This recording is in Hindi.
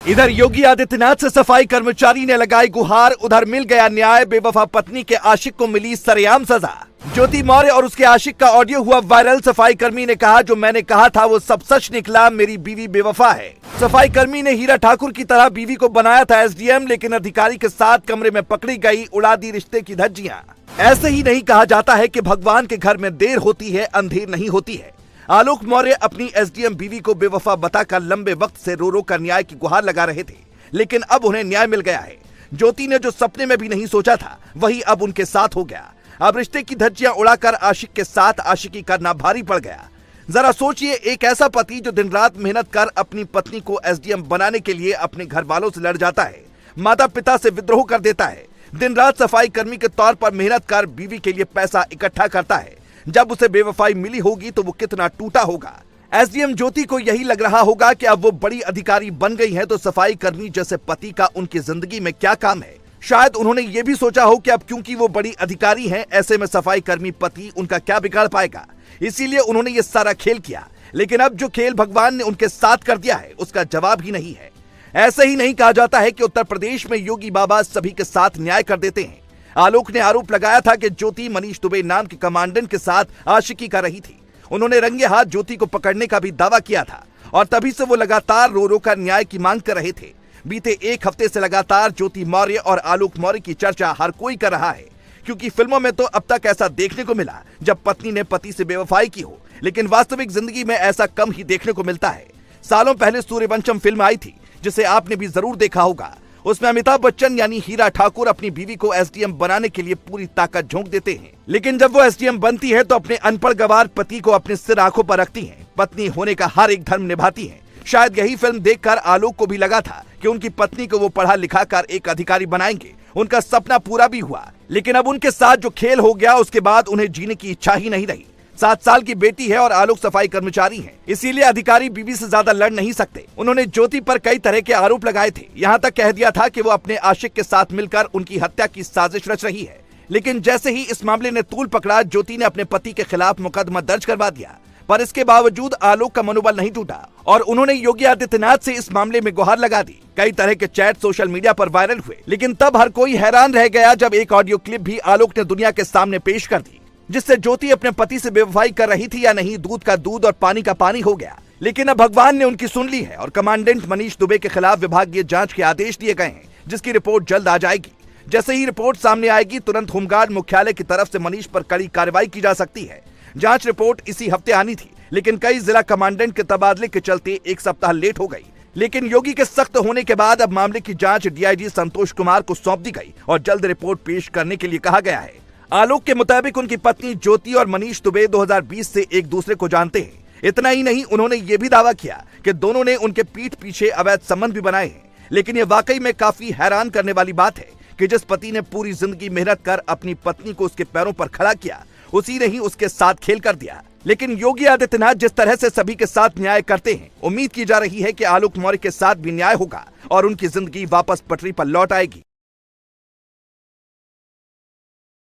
इधर योगी आदित्यनाथ से सफाई कर्मचारी ने लगाई गुहार, उधर मिल गया न्याय। बेवफा पत्नी के आशिक को मिली सरेआम सजा। ज्योति मौर्य और उसके आशिक का ऑडियो हुआ वायरल। सफाई कर्मी ने कहा, जो मैंने कहा था वो सब सच निकला, मेरी बीवी बेवफा है। सफाई कर्मी ने हीरा ठाकुर की तरह बीवी को बनाया था एसडीएम, लेकिन अधिकारी के साथ कमरे में पकड़ी गई, उड़ा दी रिश्ते की धज्जियां। ऐसे ही नहीं कहा जाता है कि भगवान के घर में देर होती है, अंधेर नहीं होती है। आलोक मौर्य अपनी एसडीएम बीवी को बेवफा बताकर लंबे वक्त से रो रो कर न्याय की गुहार लगा रहे थे, लेकिन अब उन्हें न्याय मिल गया है। ज्योति ने जो सपने में भी नहीं सोचा था वही अब उनके साथ हो गया। अब रिश्ते की धज्जियां उड़ाकर आशिक के साथ आशिकी करना भारी पड़ गया। जरा सोचिए, एक ऐसा पति जो दिन रात मेहनत कर अपनी पत्नी को एसडीएम बनाने के लिए अपने घर वालों से लड़ जाता है, माता पिता से विद्रोह कर देता है, दिन रात सफाई कर्मी के तौर पर मेहनत कर बीवी के लिए पैसा इकट्ठा करता है। जब उसे बेवफाई मिली होगी तो वो कितना टूटा होगा। एसडीएम ज्योति को यही लग रहा होगा कि अब वो बड़ी अधिकारी बन गई हैं, तो सफाई कर्मी जैसे पति का उनकी जिंदगी में क्या काम है। शायद उन्होंने ये भी सोचा हो कि अब क्योंकि वो बड़ी अधिकारी हैं, ऐसे में सफाई कर्मी पति उनका क्या बिगाड़ पाएगा, इसीलिए उन्होंने ये सारा खेल किया। लेकिन अब जो खेल भगवान ने उनके साथ कर दिया है उसका जवाब ही नहीं है। ऐसे ही नहीं कहा जाता है कि उत्तर प्रदेश में योगी बाबा सभी के साथ न्याय कर देते हैं। आलोक ने आरोप लगाया था कि ज्योति मनीष दुबे नाम के कमांडेंट के साथ आशिकी कर रही थी। उन्होंने रंगे हाथ ज्योति को पकड़ने का भी दावा किया था और तभी से वो लगातार रो रो कर न्याय की मांग कर रहे थे। बीते एक हफ्ते से लगातार ज्योति मौर्य और आलोक मौर्य की चर्चा हर कोई कर रहा है, क्योंकि फिल्मों में तो अब तक ऐसा देखने को मिला जब पत्नी ने पति से बेवफाई की हो, लेकिन वास्तविक जिंदगी में ऐसा कम ही देखने को मिलता है। सालों पहले सूर्यवंशम फिल्म आई थी जिसे आपने भी जरूर देखा होगा। उसमें अमिताभ बच्चन यानी हीरा ठाकुर अपनी बीवी को एसडीएम बनाने के लिए पूरी ताकत झोंक देते हैं, लेकिन जब वो एसडीएम बनती है तो अपने अनपढ़ गवार पति को अपने सिर आंखों पर रखती हैं। पत्नी होने का हर एक धर्म निभाती हैं। शायद यही फिल्म देखकर आलोक को भी लगा था कि उनकी पत्नी को वो पढ़ा लिखा कर एक अधिकारी बनाएंगे। उनका सपना पूरा भी हुआ, लेकिन अब उनके साथ जो खेल हो गया उसके बाद उन्हें जीने की इच्छा ही नहीं रही। 7 साल की बेटी है और आलोक सफाई कर्मचारी हैं, इसीलिए अधिकारी बीवी से ज्यादा लड़ नहीं सकते। उन्होंने ज्योति पर कई तरह के आरोप लगाए थे, यहाँ तक कह दिया था कि वो अपने आशिक के साथ मिलकर उनकी हत्या की साजिश रच रही है। लेकिन जैसे ही इस मामले ने तूल पकड़ा, ज्योति ने अपने पति के खिलाफ मुकदमा दर्ज करवा दिया। पर इसके बावजूद आलोक का मनोबल नहीं टूटा और उन्होंने योगी आदित्यनाथ से इस मामले में गुहार लगा दी। कई तरह के चैट सोशल मीडिया पर वायरल हुए, लेकिन तब हर कोई हैरान रह गया जब एक ऑडियो क्लिप भी आलोक ने दुनिया के सामने पेश कर दी, जिससे ज्योति अपने पति से बेवफाई कर रही थी या नहीं, दूध का दूध और पानी का पानी हो गया। लेकिन अब भगवान ने उनकी सुन ली है और कमांडेंट मनीष दुबे के खिलाफ विभागीय जांच के आदेश दिए गए हैं, जिसकी रिपोर्ट जल्द आ जाएगी। जैसे ही रिपोर्ट सामने आएगी, तुरंत होमगार्ड मुख्यालय की तरफ से मनीष पर कड़ी कार्रवाई की जा सकती है। जांच रिपोर्ट इसी हफ्ते आनी थी, लेकिन कई जिला कमांडेंट के तबादले के चलते एक सप्ताह लेट हो गई। लेकिन योगी के सख्त होने के बाद अब मामले की जांच डीआईजी संतोष कुमार को सौंप दी गई और जल्द रिपोर्ट पेश करने के लिए कहा गया है। आलोक के मुताबिक उनकी पत्नी ज्योति और मनीष दुबे 2020 से एक दूसरे को जानते हैं। इतना ही नहीं, उन्होंने ये भी दावा किया कि दोनों ने उनके पीठ पीछे अवैध संबंध भी बनाए हैं। लेकिन ये वाकई में काफी हैरान करने वाली बात है कि जिस पति ने पूरी जिंदगी मेहनत कर अपनी पत्नी को उसके पैरों पर खड़ा किया, उसी ने ही उसके साथ खेल कर दिया। लेकिन योगी आदित्यनाथ जिस तरह से सभी के साथ न्याय करते हैं, उम्मीद की जा रही है कि आलोक मौर्य के साथ भी न्याय होगा और उनकी जिंदगी वापस पटरी पर लौट आएगी।